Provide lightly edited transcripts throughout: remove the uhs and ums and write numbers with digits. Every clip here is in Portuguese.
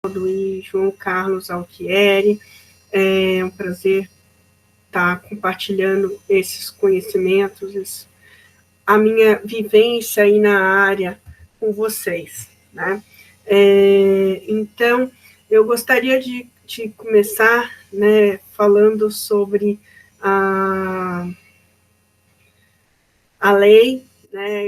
e João Carlos Altieri. É um prazer estar compartilhando esses conhecimentos, a minha vivência aí na área com vocês, né? Então, eu gostaria de começar, né, falando sobre a lei, né?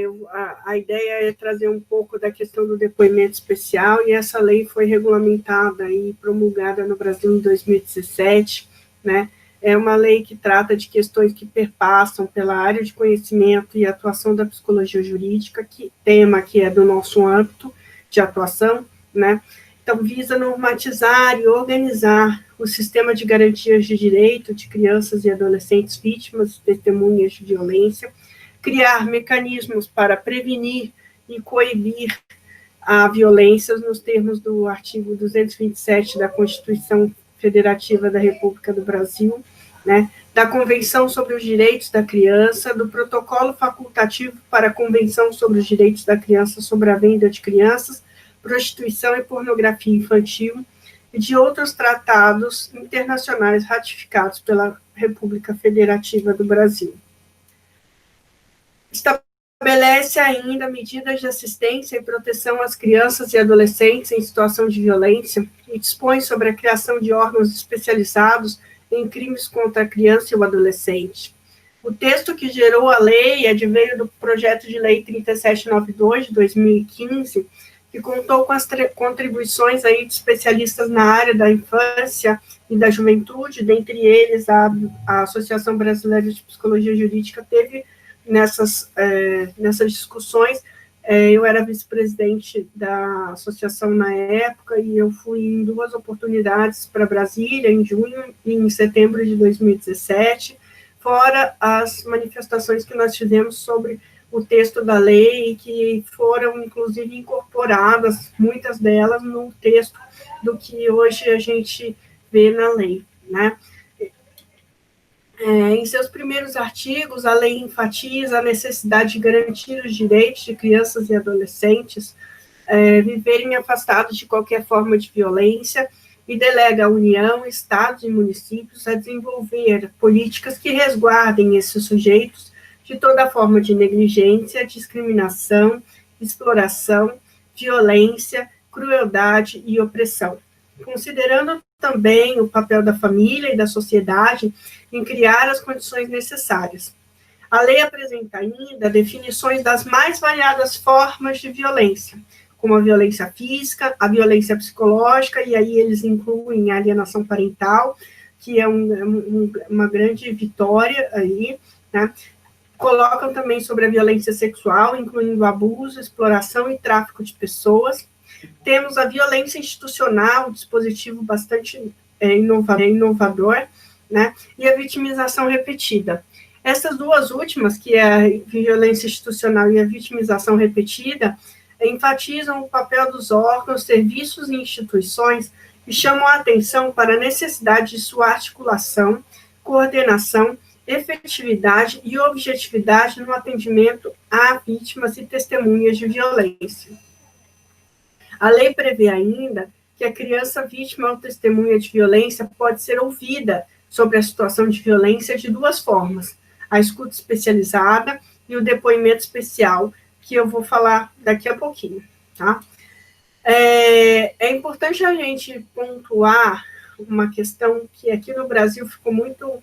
A ideia é trazer um pouco da questão do depoimento especial, e essa lei foi regulamentada e promulgada no Brasil em 2017, né? É uma lei que trata de questões que perpassam pela área de conhecimento e atuação da psicologia jurídica, tema que é do nosso âmbito de atuação, né? Então, visa normatizar e organizar o sistema de garantias de direito de crianças e adolescentes vítimas e testemunhas de violência, criar mecanismos para prevenir e coibir a violência nos termos do artigo 227 da Constituição Federativa da República do Brasil, né, da Convenção sobre os Direitos da Criança, do Protocolo Facultativo para a Convenção sobre os Direitos da Criança sobre a Venda de Crianças, Prostituição e Pornografia Infantil, e de outros tratados internacionais ratificados pela República Federativa do Brasil. Estabelece ainda medidas de assistência e proteção às crianças e adolescentes em situação de violência e dispõe sobre a criação de órgãos especializados em crimes contra a criança e o adolescente. O texto que gerou a lei adveio do projeto de lei 3792, de 2015, que contou com as contribuições aí de especialistas na área da infância e da juventude, dentre eles a Associação Brasileira de Psicologia Jurídica teve nessas discussões. Eu era vice-presidente da associação na época, e eu fui em 2 oportunidades para Brasília, em junho e em setembro de 2017, fora as manifestações que nós fizemos sobre o texto da lei, que foram, inclusive, incorporadas, muitas delas, no texto do que hoje a gente vê na lei, né? Em seus primeiros artigos, a lei enfatiza a necessidade de garantir os direitos de crianças e adolescentes viverem afastados de qualquer forma de violência, e delega à União, Estados e municípios a desenvolver políticas que resguardem esses sujeitos de toda forma de negligência, discriminação, exploração, violência, crueldade e opressão, considerando também o papel da família e da sociedade em criar as condições necessárias. A lei apresenta ainda definições das mais variadas formas de violência, como a violência física, a violência psicológica, e aí eles incluem a alienação parental, que é uma grande vitória aí, né? Colocam também sobre a violência sexual, incluindo abuso, exploração e tráfico de pessoas. Temos a violência institucional, um dispositivo bastante inovador, né? E a vitimização repetida. Essas 2 últimas, que é a violência institucional e a vitimização repetida, enfatizam o papel dos órgãos, serviços e instituições e chamam a atenção para a necessidade de sua articulação, coordenação, efetividade e objetividade no atendimento a vítimas e testemunhas de violência. A lei prevê ainda que a criança vítima ou testemunha de violência pode ser ouvida sobre a situação de violência de 2 formas: a escuta especializada e o depoimento especial, que eu vou falar daqui a pouquinho, tá? É importante a gente pontuar uma questão que aqui no Brasil ficou muito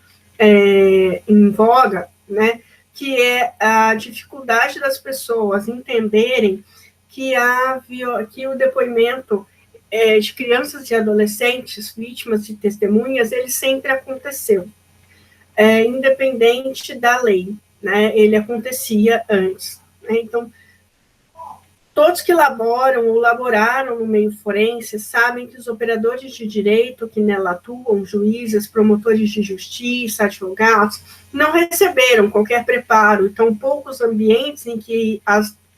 em voga, né, que é a dificuldade das pessoas entenderem que o depoimento de crianças e adolescentes, vítimas e testemunhas, ele sempre aconteceu, independente da lei, né, ele acontecia antes, né? Então, todos que laboram ou laboraram no meio forense sabem que os operadores de direito que nela atuam, juízes, promotores de justiça, advogados, não receberam qualquer preparo, e tão poucos ambientes em que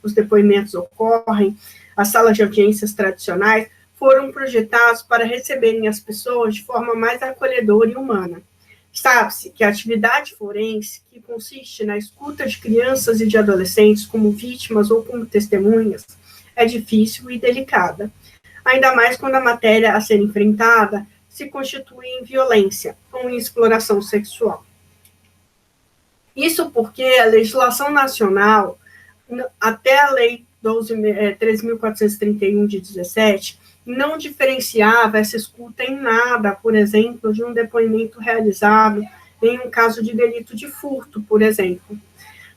os depoimentos ocorrem, as salas de audiências tradicionais, foram projetados para receberem as pessoas de forma mais acolhedora e humana. Sabe-se que a atividade forense, que consiste na escuta de crianças e de adolescentes como vítimas ou como testemunhas, é difícil e delicada. ainda mais quando a matéria a ser enfrentada se constitui em violência ou em exploração sexual. Isso porque a legislação nacional, até a Lei 13.431 de 17, não diferenciava essa escuta em nada, por exemplo, de um depoimento realizado em um caso de delito de furto, por exemplo,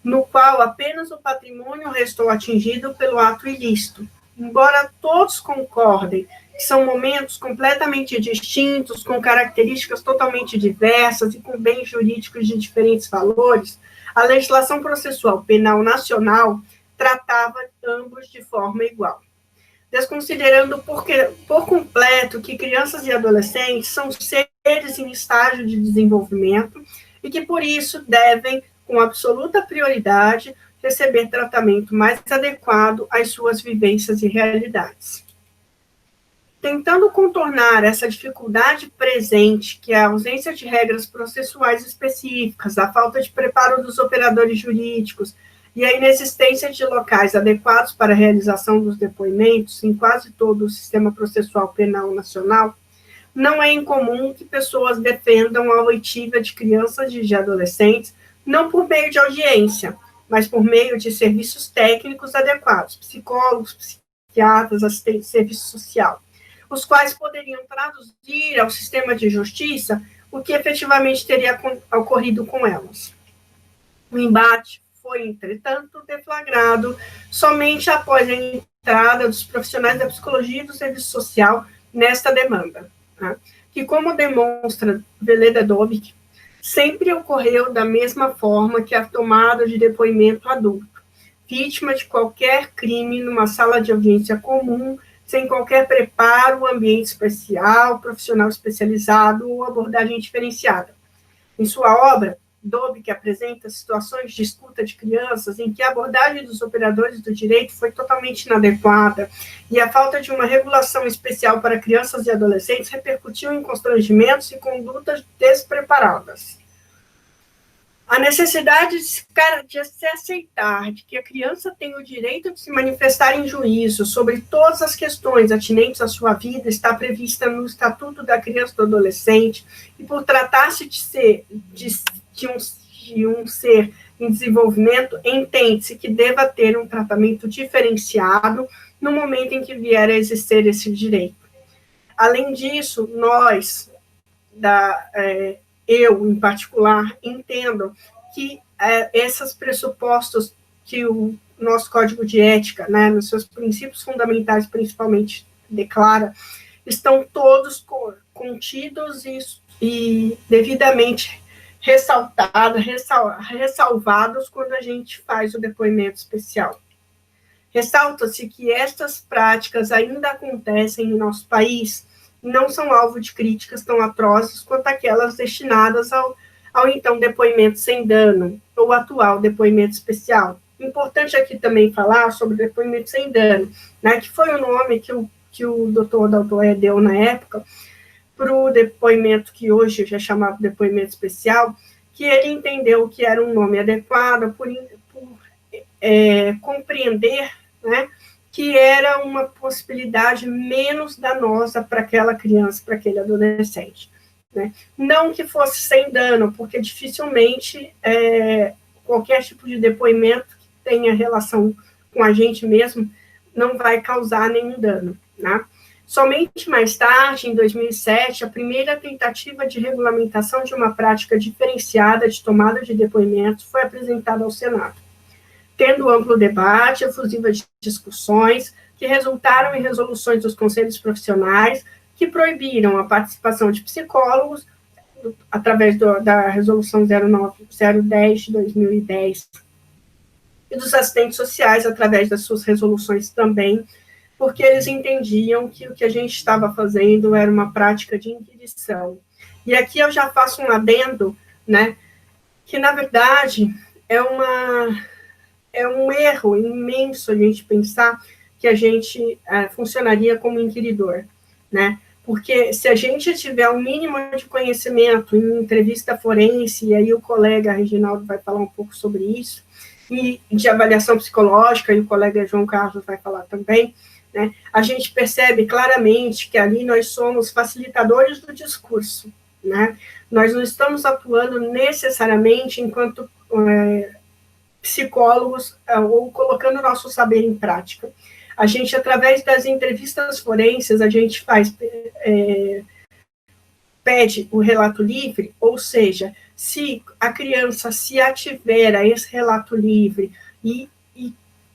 no qual apenas o patrimônio restou atingido pelo ato ilícito. Embora todos concordem que são momentos completamente distintos, com características totalmente diversas e com bens jurídicos de diferentes valores, a legislação processual penal nacional tratava ambos de forma igual, desconsiderando por completo que crianças e adolescentes são seres em estágio de desenvolvimento e que, por isso, devem, com absoluta prioridade, receber tratamento mais adequado às suas vivências e realidades. Tentando contornar essa dificuldade presente, que é a ausência de regras processuais específicas, a falta de preparo dos operadores jurídicos e a inexistência de locais adequados para a realização dos depoimentos em quase todo o sistema processual penal nacional, não é incomum que pessoas defendam a oitiva de crianças e de adolescentes não por meio de audiência, mas por meio de serviços técnicos adequados, psicólogos, psiquiatras, assistentes de serviço social, os quais poderiam traduzir ao sistema de justiça o que efetivamente teria ocorrido com elas. O embate foi, entretanto, deflagrado somente após a entrada dos profissionais da psicologia e do serviço social nesta demanda, né? Que, como demonstra Veleda Dobic, sempre ocorreu da mesma forma que a tomada de depoimento adulto, vítima de qualquer crime numa sala de audiência comum, sem qualquer preparo, ambiente especial, profissional especializado ou abordagem diferenciada. Em sua obra, Dobic apresenta situações de escuta de crianças em que a abordagem dos operadores do direito foi totalmente inadequada e a falta de uma regulação especial para crianças e adolescentes repercutiu em constrangimentos e condutas despreparadas. A necessidade de se aceitar de que a criança tem o direito de se manifestar em juízo sobre todas as questões atinentes à sua vida está prevista no Estatuto da Criança e do Adolescente, e por tratar-se de um ser em desenvolvimento, entende-se que deva ter um tratamento diferenciado no momento em que vier a exercer esse direito. Além disso, eu, em particular, entendo que esses pressupostos que o nosso Código de Ética, né, nos seus princípios fundamentais, principalmente, declara, estão todos contidos e devidamente ressalvados quando a gente faz o depoimento especial. Ressalta-se que estas práticas ainda acontecem em nosso país, não são alvo de críticas tão atrozes quanto aquelas destinadas ao então depoimento sem dano, ou atual depoimento especial. Importante aqui também falar sobre o depoimento sem dano, né, que foi o nome que o doutor Daltoé deu na época para o depoimento que hoje já é chamado depoimento especial, que ele entendeu que era um nome adequado por compreender, né, que era uma possibilidade menos danosa para aquela criança, para aquele adolescente, né? Não que fosse sem dano, porque dificilmente qualquer tipo de depoimento que tenha relação com a gente mesmo não vai causar nenhum dano, né? Somente mais tarde, em 2007, a primeira tentativa de regulamentação de uma prática diferenciada de tomada de depoimentos foi apresentada ao Senado, tendo amplo debate, efusivas discussões, que resultaram em resoluções dos conselhos profissionais que proibiram a participação de psicólogos, através da resolução 010 de 2010, e dos assistentes sociais, através das suas resoluções também, porque eles entendiam que o que a gente estava fazendo era uma prática de inquisição. E aqui eu já faço um adendo, né, que, na verdade, é um erro imenso a gente pensar que a gente funcionaria como inquiridor, né? Porque se a gente tiver um mínimo de conhecimento em entrevista forense, e aí o colega Reginaldo vai falar um pouco sobre isso, e de avaliação psicológica, e o colega João Carlos vai falar também, né? A gente percebe claramente que ali nós somos facilitadores do discurso, né? Nós não estamos atuando necessariamente enquanto psicólogos ou colocando o nosso saber em prática. A gente, através das entrevistas forenses, a gente pede o relato livre, ou seja, se a criança se ativer a esse relato livre e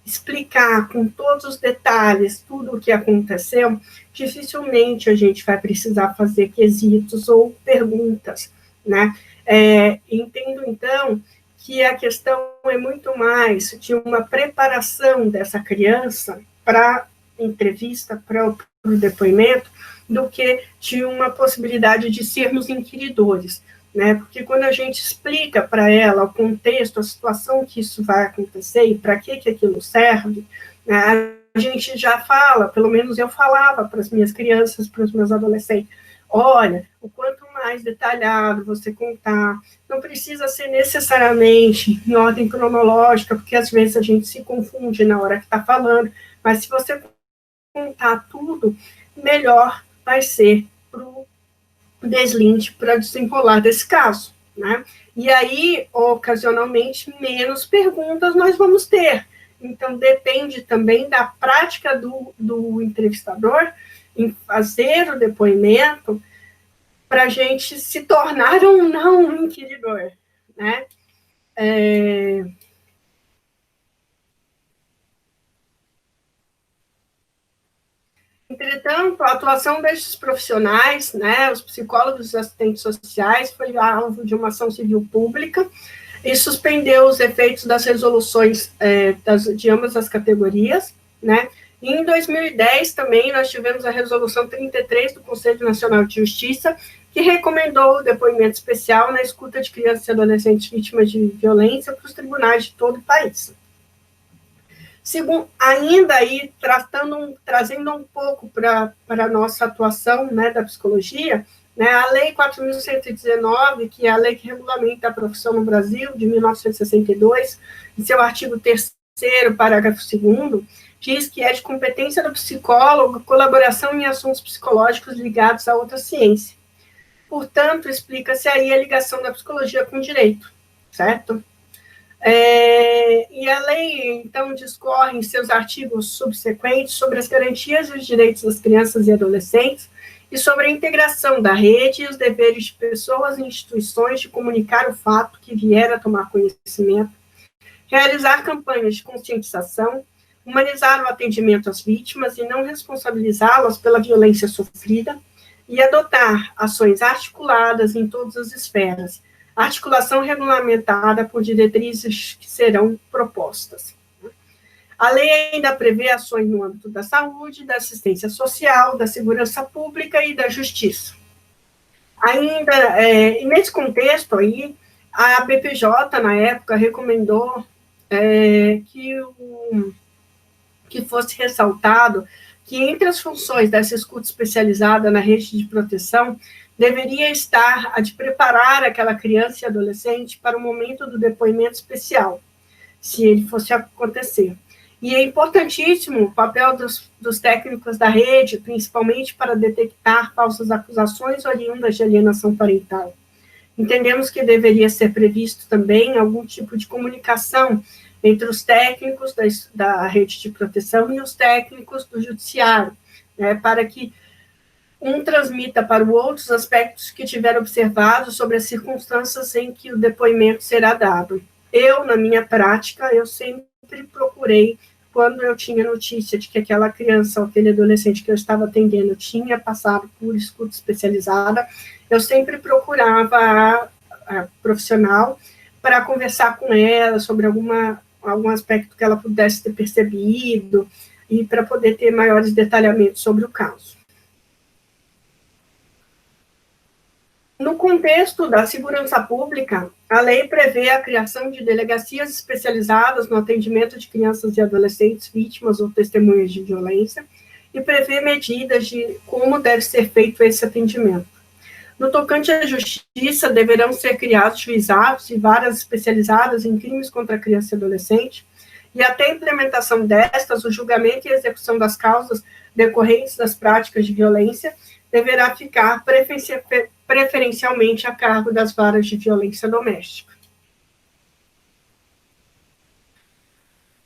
explicar com todos os detalhes tudo o que aconteceu, dificilmente a gente vai precisar fazer quesitos ou perguntas, né? Entendo, então, que a questão é muito mais de uma preparação dessa criança para entrevista, para o depoimento, do que de uma possibilidade de sermos inquiridores, né? Porque quando a gente explica para ela o contexto, a situação que isso vai acontecer e para que aquilo serve, né, a gente já fala, pelo menos eu falava para as minhas crianças, para os meus adolescentes, olha, o quanto mais detalhado você contar, não precisa ser necessariamente em ordem cronológica, porque às vezes a gente se confunde na hora que está falando, mas se você contar tudo, melhor vai ser para o deslinde, para desenrolar desse caso, né? E aí, ocasionalmente, menos perguntas nós vamos ter. Então, depende também da prática do entrevistador em fazer o depoimento para a gente se tornar ou não um inquiridor, né? Entretanto, a atuação destes profissionais, né, os psicólogos e os assistentes sociais, foi alvo de uma ação civil pública e suspendeu os efeitos das resoluções de ambas as categorias, né? E em 2010 também nós tivemos a resolução 33 do Conselho Nacional de Justiça, que recomendou o depoimento especial na escuta de crianças e adolescentes vítimas de violência para os tribunais de todo o país. Segundo, ainda aí, trazendo um pouco para a nossa atuação, né, da psicologia, né, a Lei 4.119, que é a lei que regulamenta a profissão no Brasil, de 1962, em seu artigo 3º, parágrafo 2º, diz que é de competência do psicólogo colaboração em assuntos psicológicos ligados a outra ciência. Portanto, explica-se aí a ligação da psicologia com o direito, certo? E a lei, então, discorre em seus artigos subsequentes sobre as garantias e os direitos das crianças e adolescentes e sobre a integração da rede e os deveres de pessoas e instituições de comunicar o fato que vier a tomar conhecimento, realizar campanhas de conscientização, humanizar o atendimento às vítimas e não responsabilizá-las pela violência sofrida e adotar ações articuladas em todas as esferas, articulação regulamentada por diretrizes que serão propostas. A lei ainda prevê ações no âmbito da saúde, da assistência social, da segurança pública e da justiça. Ainda, e nesse contexto aí, a BPJ, na época, recomendou que fosse ressaltado que entre as funções dessa escuta especializada na rede de proteção, deveria estar a de preparar aquela criança e adolescente para o momento do depoimento especial, se ele fosse acontecer. E é importantíssimo o papel dos técnicos da rede, principalmente para detectar falsas acusações oriundas de alienação parental. Entendemos que deveria ser previsto também algum tipo de comunicação entre os técnicos da rede de proteção e os técnicos do judiciário, né, para que um transmita para o outro os aspectos que tiver observado sobre as circunstâncias em que o depoimento será dado. Eu, na minha prática, eu sempre procurei, quando eu tinha notícia de que aquela criança ou aquele adolescente que eu estava atendendo tinha passado por escuta especializada, eu sempre procurava a profissional para conversar com ela sobre algum aspecto que ela pudesse ter percebido e para poder ter maiores detalhamentos sobre o caso. No contexto da segurança pública, a lei prevê a criação de delegacias especializadas no atendimento de crianças e adolescentes vítimas ou testemunhas de violência e prevê medidas de como deve ser feito esse atendimento. No tocante à justiça, deverão ser criados juizados e varas especializadas em crimes contra criança e adolescente e até a implementação destas, o julgamento e execução das causas decorrentes das práticas de violência deverá ficar preferencialmente a cargo das varas de violência doméstica.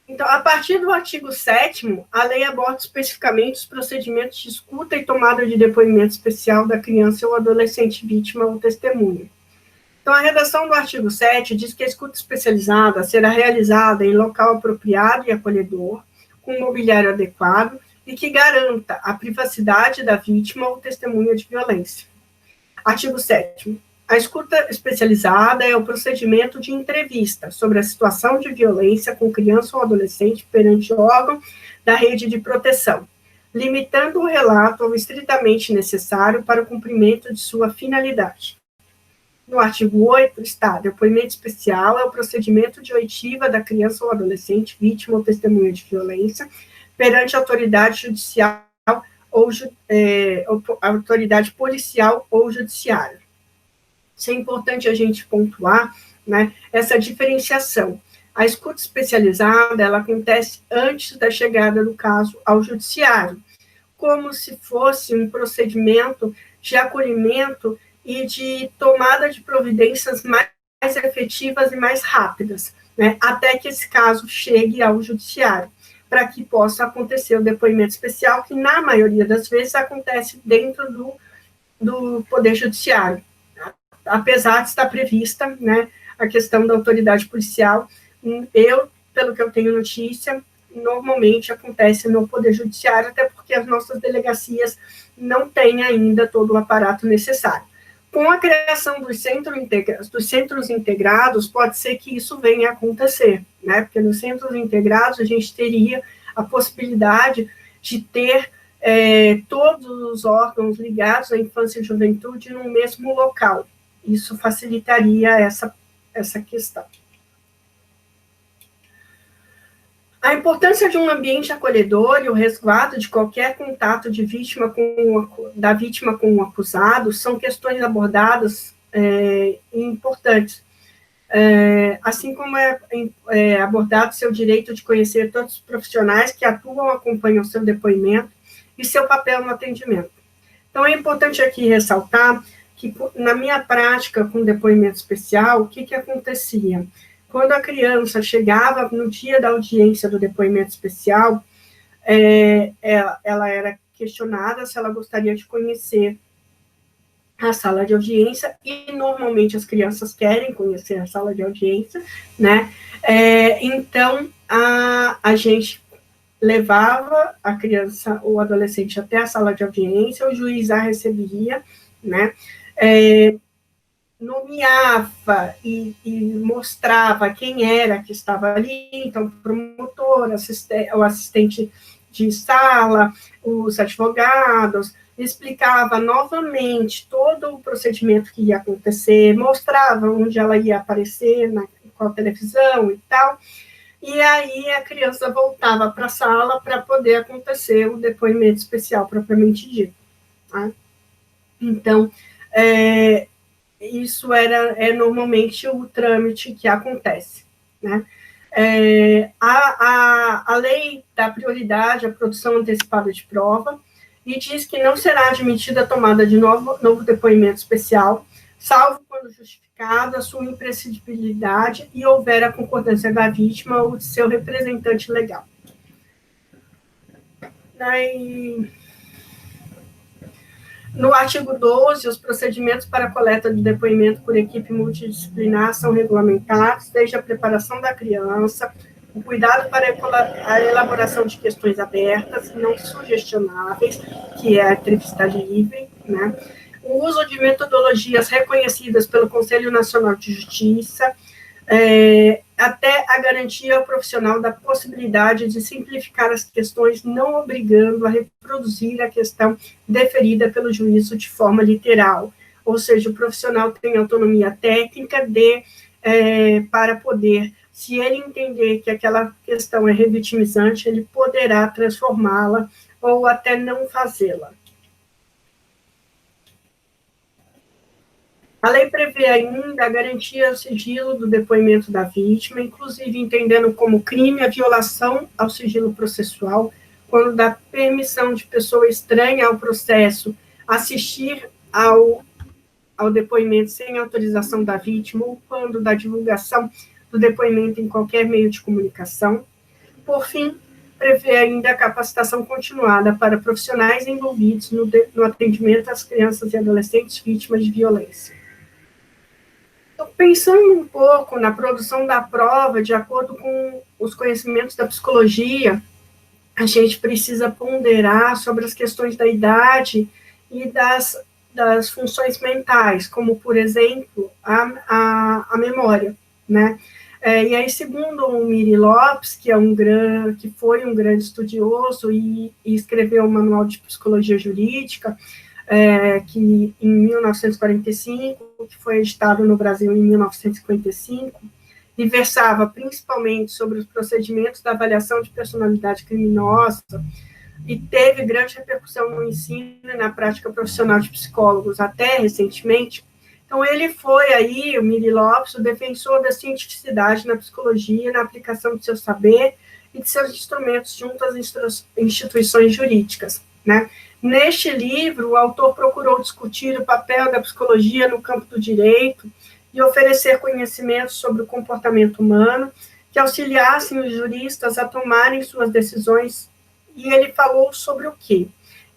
Então, a partir do artigo 7º, a lei aborda especificamente os procedimentos de escuta e tomada de depoimento especial da criança ou adolescente vítima ou testemunha. Então, a redação do artigo 7 diz que a escuta especializada será realizada em local apropriado e acolhedor, com mobiliário adequado e que garanta a privacidade da vítima ou testemunha de violência. Artigo 7º. A escuta especializada é o procedimento de entrevista sobre a situação de violência com criança ou adolescente perante órgão da rede de proteção, limitando o relato ao estritamente necessário para o cumprimento de sua finalidade. No artigo 8 está: depoimento especial é o procedimento de oitiva da criança ou adolescente vítima ou testemunha de violência perante a autoridade judicial ou autoridade policial ou judiciária. Isso é importante a gente pontuar, né, essa diferenciação. A escuta especializada, ela acontece antes da chegada do caso ao judiciário, como se fosse um procedimento de acolhimento e de tomada de providências mais efetivas e mais rápidas, né, até que esse caso chegue ao judiciário, para que possa acontecer o depoimento especial, que na maioria das vezes acontece dentro do Poder Judiciário, apesar de estar prevista, né, a questão da autoridade policial. Pelo que eu tenho notícia, normalmente acontece no Poder Judiciário, até porque as nossas delegacias não têm ainda todo o aparato necessário. Com a criação dos centros integrados, pode ser que isso venha a acontecer, né, porque nos centros integrados a gente teria a possibilidade de ter todos os órgãos ligados à infância e juventude no mesmo local. Isso facilitaria essa questão. A importância de um ambiente acolhedor e o resguardo de qualquer contato da vítima com o acusado são questões abordadas importantes. Assim como é abordado seu direito de conhecer todos os profissionais que atuam, acompanham seu depoimento e seu papel no atendimento. Então, é importante aqui ressaltar que, na minha prática com depoimento especial, o que acontecia? Quando a criança chegava no dia da audiência do depoimento especial, ela era questionada se ela gostaria de conhecer a sala de audiência, e normalmente as crianças querem conhecer a sala de audiência, né? Então, a gente levava a criança ou adolescente até a sala de audiência, o juiz a receberia, né? Nomeava e mostrava quem era que estava ali, então, promotor, o assistente de sala, os advogados, explicava novamente todo o procedimento que ia acontecer, mostrava onde ela ia aparecer, com a televisão e tal, e aí a criança voltava para a sala para poder acontecer o depoimento especial propriamente dito. Tá? Então, isso é normalmente o trâmite que acontece, né? A lei dá prioridade à produção antecipada de prova e diz que não será admitida a tomada de novo depoimento especial, salvo quando justificada a sua imprescindibilidade e houver a concordância da vítima ou de seu representante legal. Daí, no artigo 12, os procedimentos para a coleta de depoimento por equipe multidisciplinar são regulamentados, desde a preparação da criança, o cuidado para a elaboração de questões abertas, não sugestionáveis, que é a entrevista livre, né? O uso de metodologias reconhecidas pelo Conselho Nacional de Justiça, até a garantia ao profissional da possibilidade de simplificar as questões, não obrigando a reproduzir a questão deferida pelo juízo de forma literal. Ou seja, o profissional tem autonomia técnica para poder, se ele entender que aquela questão é revitimizante, ele poderá transformá-la ou até não fazê-la. A lei prevê ainda a garantia ao sigilo do depoimento da vítima, inclusive entendendo como crime a violação ao sigilo processual, quando dá permissão de pessoa estranha ao processo assistir ao depoimento sem autorização da vítima, ou quando da divulgação do depoimento em qualquer meio de comunicação. Por fim, prevê ainda a capacitação continuada para profissionais envolvidos no atendimento às crianças e adolescentes vítimas de violência. Então, pensando um pouco na produção da prova, de acordo com os conhecimentos da psicologia, a gente precisa ponderar sobre as questões da idade e das funções mentais, como, por exemplo, a memória, né? E aí, segundo o Miri Lopes, que foi um grande estudioso e escreveu o Manual de Psicologia Jurídica, que em 1945, que foi editado no Brasil em 1955, e versava principalmente sobre os procedimentos da avaliação de personalidade criminosa, e teve grande repercussão no ensino e na prática profissional de psicólogos até recentemente. Então, ele foi aí, o Miri Lopes, o defensor da cientificidade na psicologia, na aplicação de seu saber e de seus instrumentos junto às instituições jurídicas, né? Neste livro, o autor procurou discutir o papel da psicologia no campo do direito e oferecer conhecimentos sobre o comportamento humano que auxiliassem os juristas a tomarem suas decisões. E ele falou sobre o quê?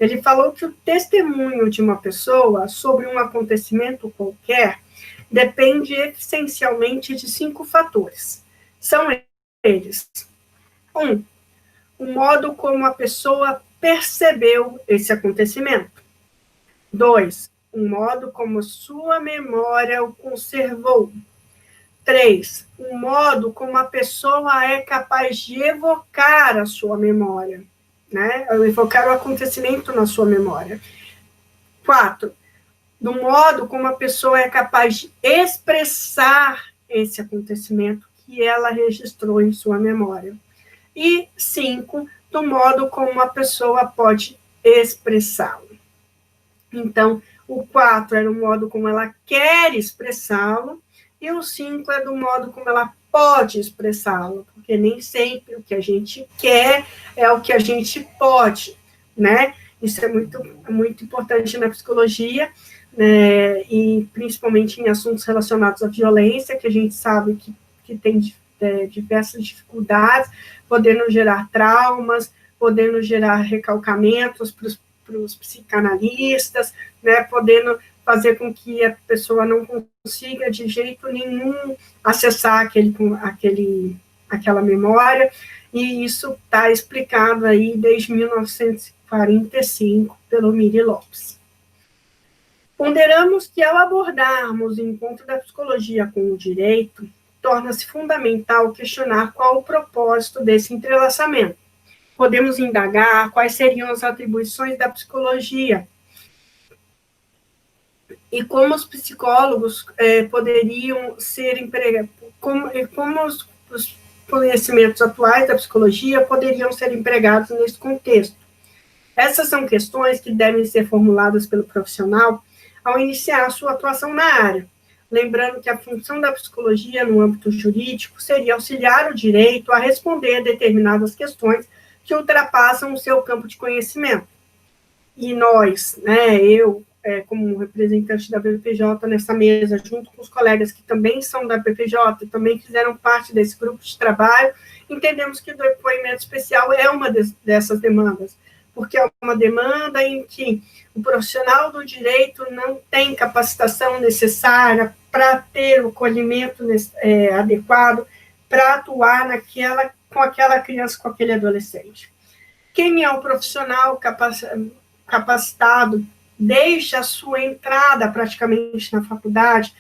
Ele falou que o testemunho de uma pessoa sobre um acontecimento qualquer depende essencialmente de 5 fatores. São eles: 1, o modo como a pessoa percebeu esse acontecimento. 2, o modo como sua memória o conservou. 3, o modo como a pessoa é capaz de evocar a sua memória, né? Evocar o acontecimento na sua memória. 4, do modo como a pessoa é capaz de expressar esse acontecimento que ela registrou em sua memória. E 5, do modo como a pessoa pode expressá-lo. Então, o 4 é do modo como ela quer expressá-lo, e o 5 é do modo como ela pode expressá-lo, porque nem sempre o que a gente quer é o que a gente pode, né? Isso é muito importante na psicologia, né? E principalmente em assuntos relacionados à violência, que a gente sabe que tem diversas dificuldades, podendo gerar traumas, podendo gerar recalcamentos para os psicanalistas, né, podendo fazer com que a pessoa não consiga de jeito nenhum acessar aquela memória, e isso está explicado aí desde 1945 pelo Miri Lopes. Ponderamos que, ao abordarmos o encontro da psicologia com o direito, torna-se fundamental questionar qual o propósito desse entrelaçamento. Podemos indagar quais seriam as atribuições da psicologia e como os psicólogos poderiam ser empregados, como os conhecimentos atuais da psicologia poderiam ser empregados nesse contexto. Essas são questões que devem ser formuladas pelo profissional ao iniciar a sua atuação na área, lembrando que a função da psicologia no âmbito jurídico seria auxiliar o direito a responder a determinadas questões que ultrapassam o seu campo de conhecimento. E nós, né, eu, como representante da BPJ nessa mesa, junto com os colegas que também são da BPJ, também fizeram parte desse grupo de trabalho, entendemos que o depoimento especial é uma dessas demandas, porque é uma demanda em que o profissional do direito não tem capacitação necessária para ter o acolhimento adequado, para atuar com aquela criança, com aquele adolescente. Quem é o profissional capacitado desde a sua entrada praticamente na faculdade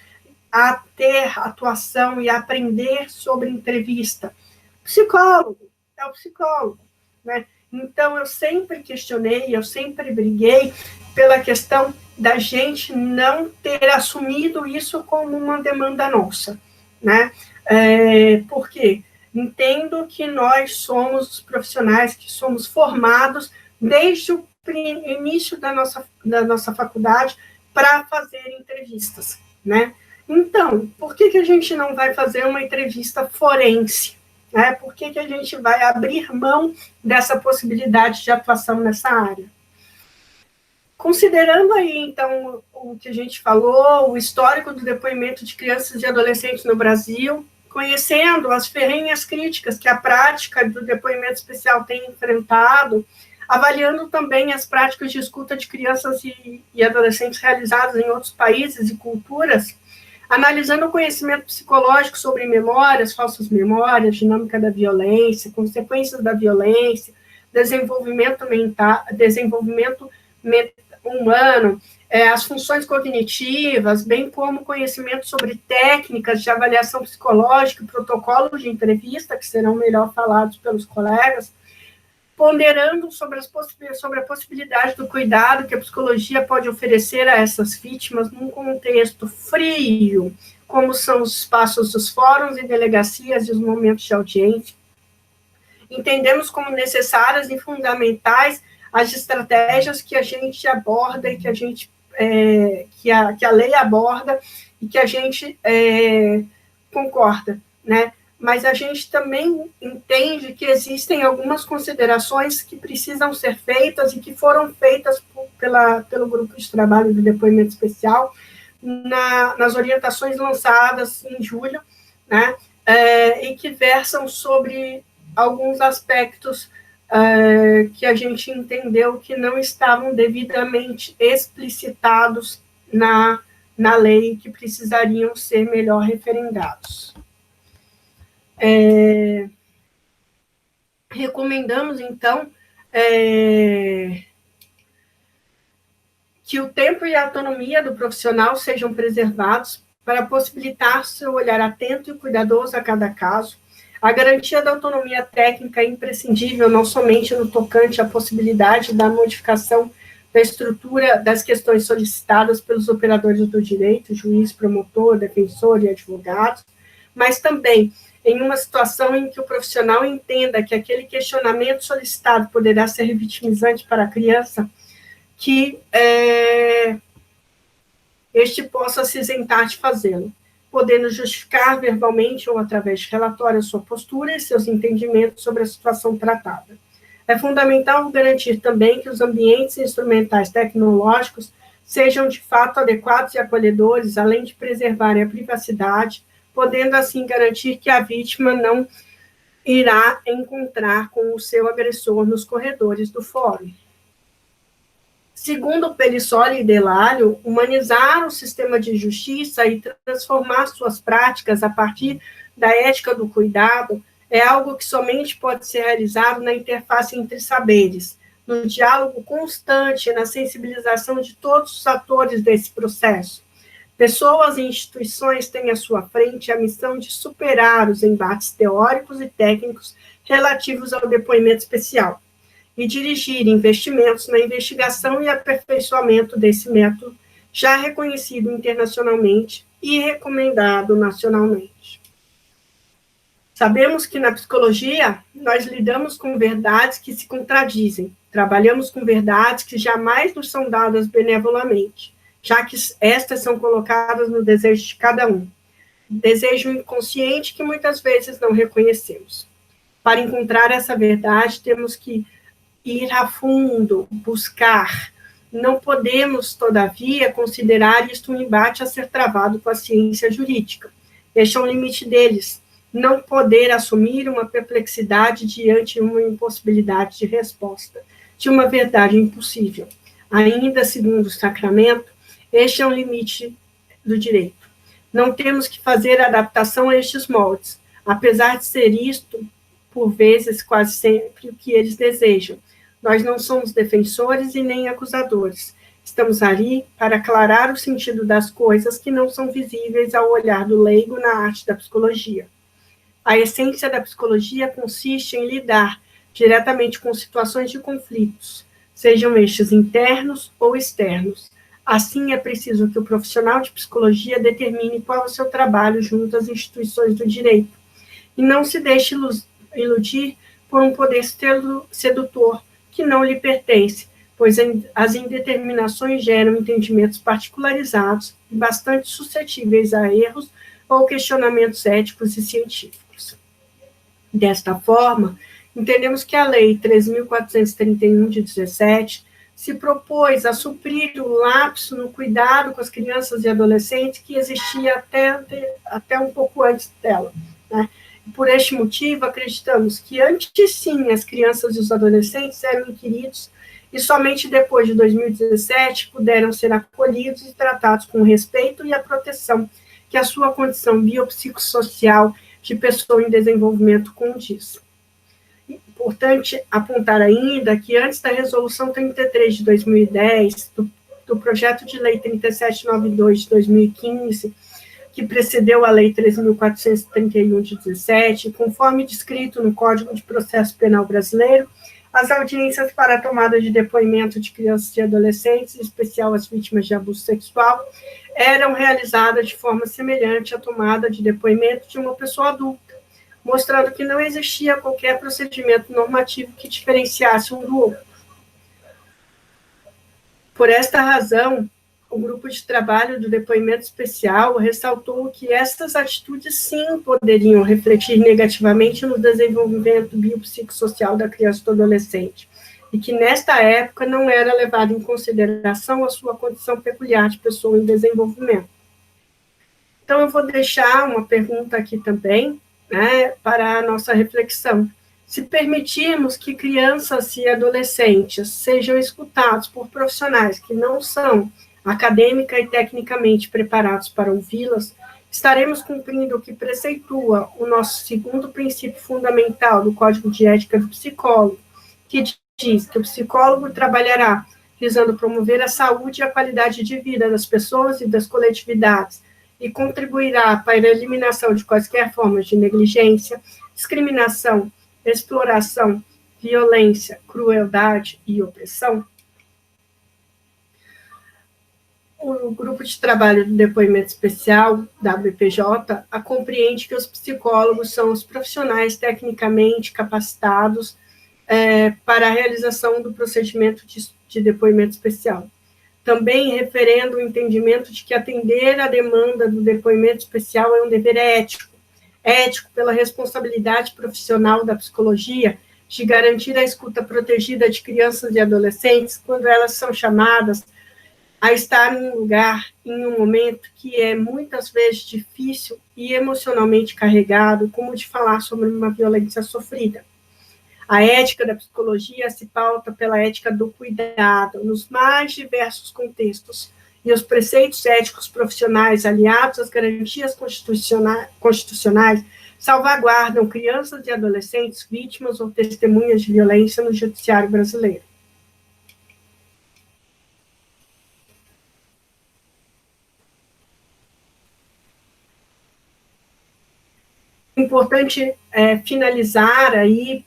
a ter atuação e aprender sobre entrevista? Psicólogo, é o psicólogo, né? Então, eu sempre questionei, eu sempre briguei pela questão da gente não ter assumido isso como uma demanda nossa, né? Por quê? Entendo que nós somos os profissionais que somos formados desde o início da nossa faculdade para fazer entrevistas, né? Então, por que a gente não vai fazer uma entrevista forense? Né? Por que a gente vai abrir mão dessa possibilidade de atuação nessa área? Considerando aí, então, o que a gente falou, o histórico do depoimento de crianças e adolescentes no Brasil, conhecendo as ferrenhas críticas que a prática do depoimento especial tem enfrentado, avaliando também as práticas de escuta de crianças e adolescentes realizadas em outros países e culturas, analisando o conhecimento psicológico sobre memórias, falsas memórias, dinâmica da violência, consequências da violência, desenvolvimento humano, as funções cognitivas, bem como conhecimento sobre técnicas de avaliação psicológica e protocolos de entrevista, que serão melhor falados pelos colegas, ponderando sobre a possibilidade do cuidado que a psicologia pode oferecer a essas vítimas num contexto frio, como são os espaços dos fóruns e delegacias e os momentos de audiência. Entendemos como necessárias e fundamentais as estratégias que a gente aborda e que a lei aborda e que a gente concorda, né? Mas a gente também entende que existem algumas considerações que precisam ser feitas e que foram feitas pelo grupo de trabalho do depoimento especial nas orientações lançadas em julho, né? E que versam sobre alguns aspectos que a gente entendeu que não estavam devidamente explicitados na lei, que precisariam ser melhor referendados. Recomendamos, então, que o tempo e a autonomia do profissional sejam preservados para possibilitar seu olhar atento e cuidadoso a cada caso. A garantia da autonomia técnica é imprescindível, não somente no tocante à possibilidade da modificação da estrutura das questões solicitadas pelos operadores do direito, juiz, promotor, defensor e advogado, mas também em uma situação em que o profissional entenda que aquele questionamento solicitado poderá ser revitimizante para a criança, que este possa se isentar de fazê-lo, podendo justificar verbalmente ou através de relatório a sua postura e seus entendimentos sobre a situação tratada. É fundamental garantir também que os ambientes instrumentais tecnológicos sejam de fato adequados e acolhedores, além de preservarem a privacidade, podendo assim garantir que a vítima não irá encontrar com o seu agressor nos corredores do fórum. Segundo Pelissoli e Delalio, humanizar o sistema de justiça e transformar suas práticas a partir da ética do cuidado é algo que somente pode ser realizado na interface entre saberes, no diálogo constante e na sensibilização de todos os atores desse processo. Pessoas e instituições têm à sua frente a missão de superar os embates teóricos e técnicos relativos ao depoimento especial e dirigir investimentos na investigação e aperfeiçoamento desse método, já reconhecido internacionalmente e recomendado nacionalmente. Sabemos que na psicologia nós lidamos com verdades que se contradizem, trabalhamos com verdades que jamais nos são dadas benevolamente, já que estas são colocadas no desejo de cada um, desejo inconsciente que muitas vezes não reconhecemos. Para encontrar essa verdade, temos que ir a fundo, buscar. Não podemos, todavia, considerar isto um embate a ser travado com a ciência jurídica. Este é um limite deles, não poder assumir uma perplexidade diante de uma impossibilidade de resposta, de uma verdade impossível. Ainda segundo o Sacramento, este é um limite do direito. Não temos que fazer adaptação a estes moldes, apesar de ser isto, por vezes, quase sempre, o que eles desejam. Nós não somos defensores e nem acusadores. Estamos ali para aclarar o sentido das coisas que não são visíveis ao olhar do leigo na arte da psicologia. A essência da psicologia consiste em lidar diretamente com situações de conflitos, sejam estes internos ou externos. Assim, é preciso que o profissional de psicologia determine qual é o seu trabalho junto às instituições do direito, e não se deixe iludir por um poder sedutor que não lhe pertence, pois as indeterminações geram entendimentos particularizados e bastante suscetíveis a erros ou questionamentos éticos e científicos. Desta forma, entendemos que a Lei 3.431, de 17, se propôs a suprir o lapso no cuidado com as crianças e adolescentes que existia até um pouco antes dela, né? Por este motivo, acreditamos que antes sim as crianças e os adolescentes eram inquiridos e somente depois de 2017 puderam ser acolhidos e tratados com o respeito e a proteção que a sua condição biopsicossocial de pessoa em desenvolvimento condiz. Importante apontar ainda que antes da Resolução 33 de 2010, do projeto de lei 3792 de 2015, que precedeu a Lei 13.431 de 17, conforme descrito no Código de Processo Penal Brasileiro, as audiências para a tomada de depoimento de crianças e adolescentes, em especial as vítimas de abuso sexual, eram realizadas de forma semelhante à tomada de depoimento de uma pessoa adulta, mostrando que não existia qualquer procedimento normativo que diferenciasse um do outro. Por esta razão, o grupo de trabalho do depoimento especial ressaltou que essas atitudes, sim, poderiam refletir negativamente no desenvolvimento biopsicossocial da criança e do adolescente, e que, nesta época, não era levado em consideração a sua condição peculiar de pessoa em desenvolvimento. Então, eu vou deixar uma pergunta aqui também, né, para a nossa reflexão. Se permitirmos que crianças e adolescentes sejam escutados por profissionais que não são acadêmica e tecnicamente preparados para ouvi-las, estaremos cumprindo o que preceitua o nosso segundo princípio fundamental do Código de Ética do Psicólogo, que diz que o psicólogo trabalhará visando promover a saúde e a qualidade de vida das pessoas e das coletividades e contribuirá para a eliminação de quaisquer formas de negligência, discriminação, exploração, violência, crueldade e opressão. O grupo de trabalho do depoimento especial, WPJ, compreende que os psicólogos são os profissionais tecnicamente capacitados para a realização do procedimento de depoimento especial. Também referendo o entendimento de que atender à demanda do depoimento especial é um dever ético pela responsabilidade profissional da psicologia de garantir a escuta protegida de crianças e adolescentes quando elas são chamadas a estar em um lugar, em um momento que é muitas vezes difícil e emocionalmente carregado, como de falar sobre uma violência sofrida. A ética da psicologia se pauta pela ética do cuidado, nos mais diversos contextos, e os preceitos éticos profissionais aliados às garantias constitucionais salvaguardam crianças e adolescentes vítimas ou testemunhas de violência no judiciário brasileiro. Importante finalizar aí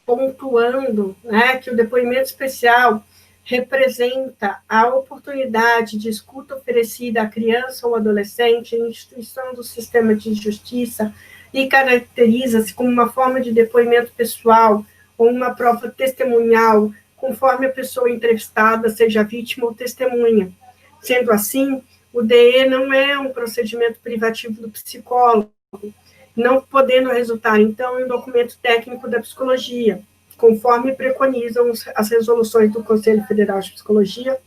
pontuando, né, que o depoimento especial representa a oportunidade de escuta oferecida à criança ou adolescente em instituição do sistema de justiça e caracteriza-se como uma forma de depoimento pessoal ou uma prova testemunhal, conforme a pessoa entrevistada seja vítima ou testemunha. Sendo assim, o DE não é um procedimento privativo do psicólogo, não podendo resultar, então, em um documento técnico da psicologia, conforme preconizam as resoluções do Conselho Federal de Psicologia,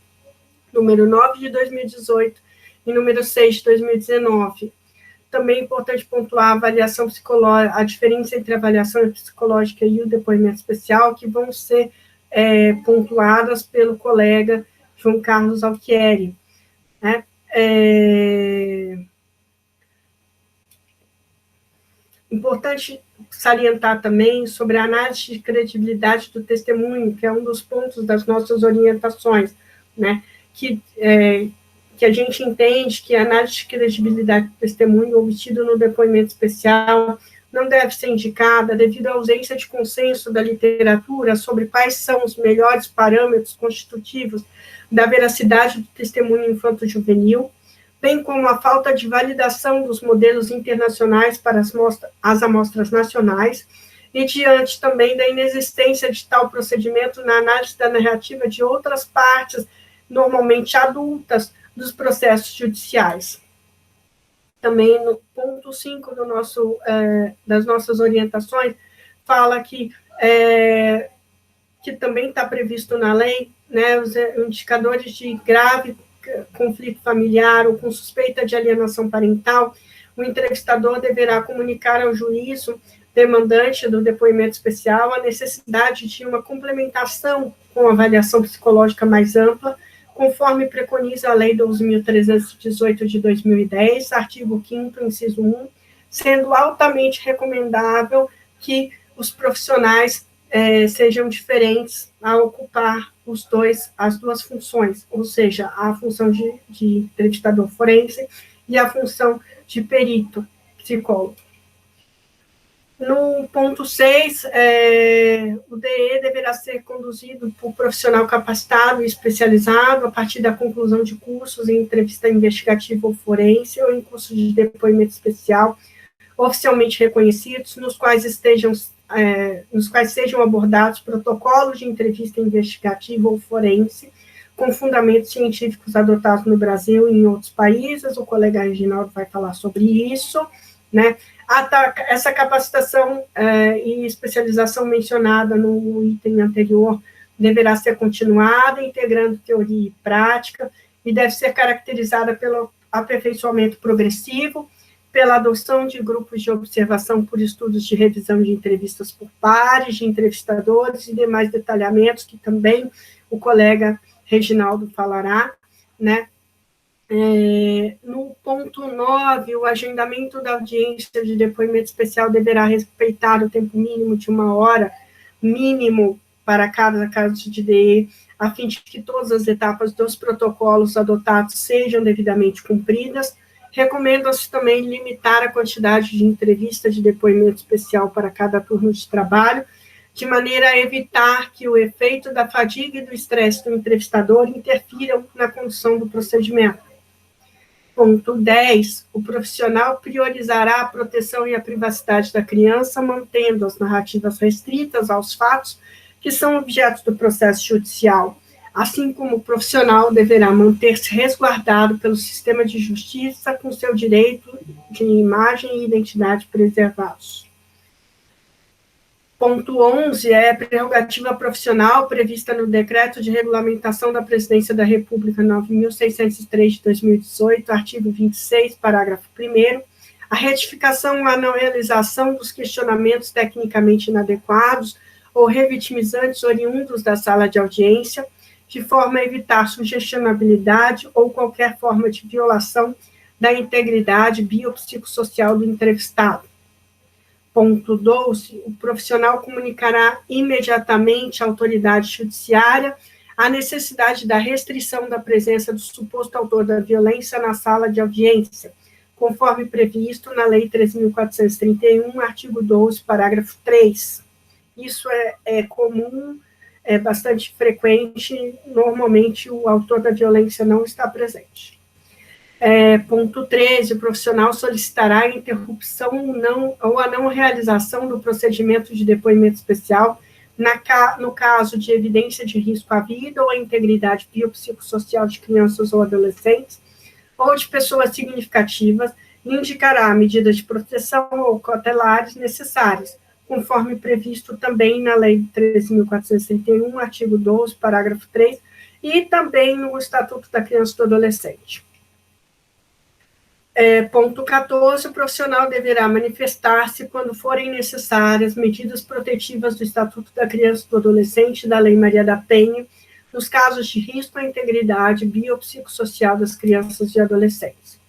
número 9 de 2018 e número 6 de 2019. Também é importante pontuar a avaliação psicológica, a diferença entre a avaliação psicológica e o depoimento especial, que vão ser pontuadas pelo colega João Carlos Alchieri, né? Importante salientar também sobre a análise de credibilidade do testemunho, que é um dos pontos das nossas orientações, né? Que a gente entende que a análise de credibilidade do testemunho obtido no depoimento especial não deve ser indicada devido à ausência de consenso da literatura sobre quais são os melhores parâmetros constitutivos da veracidade do testemunho infanto-juvenil, bem como a falta de validação dos modelos internacionais para as amostras nacionais, e diante também da inexistência de tal procedimento na análise da narrativa de outras partes, normalmente adultas, dos processos judiciais. Também no ponto 5 das nossas orientações, fala que também está previsto na lei, né, os indicadores de grave conflito familiar ou com suspeita de alienação parental, o entrevistador deverá comunicar ao juiz demandante do depoimento especial a necessidade de uma complementação com avaliação psicológica mais ampla, conforme preconiza a Lei 12.318 de 2010, artigo 5º, inciso 1, sendo altamente recomendável que os profissionais sejam diferentes a ocupar as duas funções, ou seja, a função de entrevistador forense e a função de perito psicólogo. No ponto 6, o DE deverá ser conduzido por profissional capacitado e especializado a partir da conclusão de cursos em entrevista investigativa ou forense ou em curso de depoimento especial oficialmente reconhecidos, nos quais sejam abordados protocolos de entrevista investigativa ou forense com fundamentos científicos adotados no Brasil e em outros países. O colega Reginaldo vai falar sobre isso, né? Essa capacitação e especialização mencionada no item anterior deverá ser continuada, integrando teoria e prática, e deve ser caracterizada pelo aperfeiçoamento progressivo, pela adoção de grupos de observação por estudos de revisão de entrevistas por pares, de entrevistadores e demais detalhamentos, que também o colega Reginaldo falará, né? No ponto 9, o agendamento da audiência de depoimento especial deverá respeitar o tempo mínimo de 1 hora, mínimo para cada caso de DE, a fim de que todas as etapas dos protocolos adotados sejam devidamente cumpridas. Recomenda-se também limitar a quantidade de entrevistas de depoimento especial para cada turno de trabalho, de maneira a evitar que o efeito da fadiga e do estresse do entrevistador interfiram na condução do procedimento. Ponto 10, o profissional priorizará a proteção e a privacidade da criança, mantendo as narrativas restritas aos fatos que são objeto do processo judicial, assim como o profissional deverá manter-se resguardado pelo sistema de justiça com seu direito de imagem e identidade preservados. Ponto 11 é a prerrogativa profissional prevista no Decreto de Regulamentação da Presidência da República 9.603 de 2018, artigo 26, parágrafo 1º, a retificação ou a não realização dos questionamentos tecnicamente inadequados ou revitimizantes oriundos da sala de audiência, de forma a evitar sugestionabilidade ou qualquer forma de violação da integridade biopsicossocial do entrevistado. Ponto 12, o profissional comunicará imediatamente à autoridade judiciária a necessidade da restrição da presença do suposto autor da violência na sala de audiência, conforme previsto na Lei 13.431, artigo 12, parágrafo 3. Isso é comum, é bastante frequente, normalmente o autor da violência não está presente. Ponto 13, o profissional solicitará a interrupção ou a não realização do procedimento de depoimento especial no caso de evidência de risco à vida ou à integridade biopsicossocial de crianças ou adolescentes, ou de pessoas significativas, e indicará medidas de proteção ou cautelares necessárias, conforme previsto também na Lei 13.431, artigo 12, parágrafo 3, e também no Estatuto da Criança e do Adolescente. Ponto 14, o profissional deverá manifestar-se quando forem necessárias medidas protetivas do Estatuto da Criança e do Adolescente e da Lei Maria da Penha, nos casos de risco à integridade biopsicossocial das crianças e adolescentes.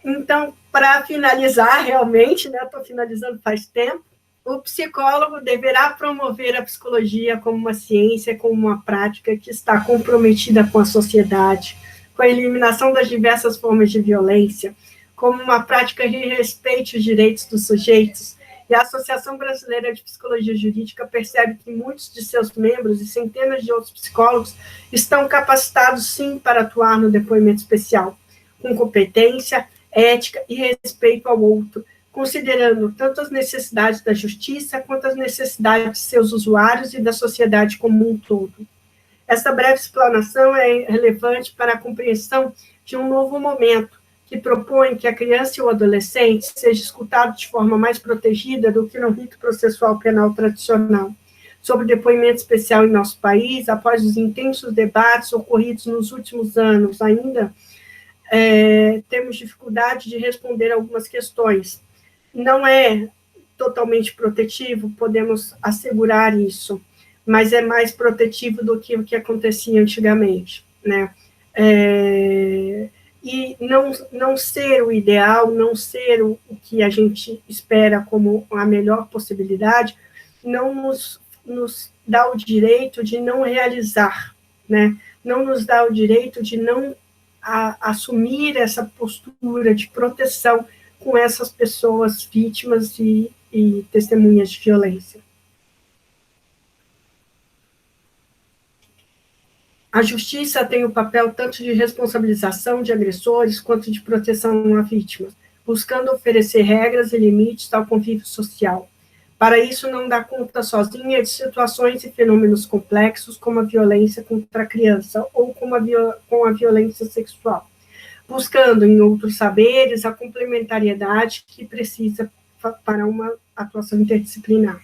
Então, para finalizar, realmente, né, estou finalizando faz tempo, o psicólogo deverá promover a psicologia como uma ciência, como uma prática que está comprometida com a sociedade, com a eliminação das diversas formas de violência, como uma prática que respeite os direitos dos sujeitos. E a Associação Brasileira de Psicologia Jurídica percebe que muitos de seus membros e centenas de outros psicólogos estão capacitados, sim, para atuar no depoimento especial, com competência, ética e respeito ao outro, considerando tanto as necessidades da justiça quanto as necessidades de seus usuários e da sociedade como um todo. Esta breve explanação é relevante para a compreensão de um novo momento, que propõe que a criança e o adolescente seja escutado de forma mais protegida do que no rito processual penal tradicional. Sobre o depoimento especial em nosso país, após os intensos debates ocorridos nos últimos anos, ainda temos dificuldade de responder algumas questões. Não é totalmente protetivo, podemos assegurar isso, mas é mais protetivo do que o que acontecia antigamente, né? E não ser o ideal, não ser o que a gente espera como a melhor possibilidade, não nos dá o direito de não realizar, né? Não nos dá o direito de não assumir essa postura de proteção com essas pessoas vítimas e testemunhas de violência. A justiça tem o papel tanto de responsabilização de agressores quanto de proteção a vítimas, buscando oferecer regras e limites ao convívio social. Para isso, não dá conta sozinha de situações e fenômenos complexos como a violência contra a criança ou com a violência sexual, buscando em outros saberes a complementariedade que precisa para uma atuação interdisciplinar.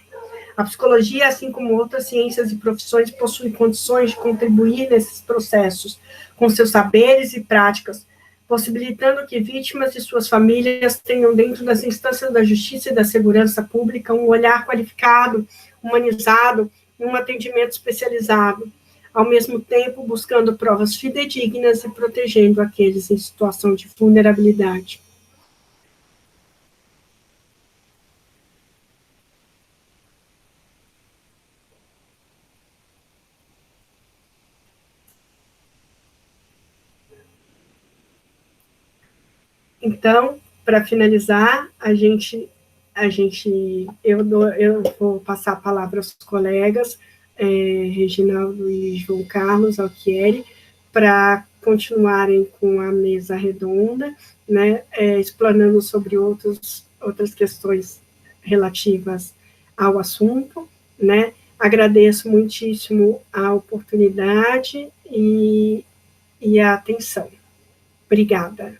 A psicologia, assim como outras ciências e profissões, possui condições de contribuir nesses processos, com seus saberes e práticas, possibilitando que vítimas e suas famílias tenham dentro das instâncias da justiça e da segurança pública um olhar qualificado, humanizado e um atendimento especializado, ao mesmo tempo buscando provas fidedignas e protegendo aqueles em situação de vulnerabilidade. Então, para finalizar, eu vou passar a palavra aos colegas, Reginaldo e João Carlos Alquieri, para continuarem com a mesa redonda, né, explanando sobre outras questões relativas ao assunto, né. Agradeço muitíssimo a oportunidade e a atenção. Obrigada.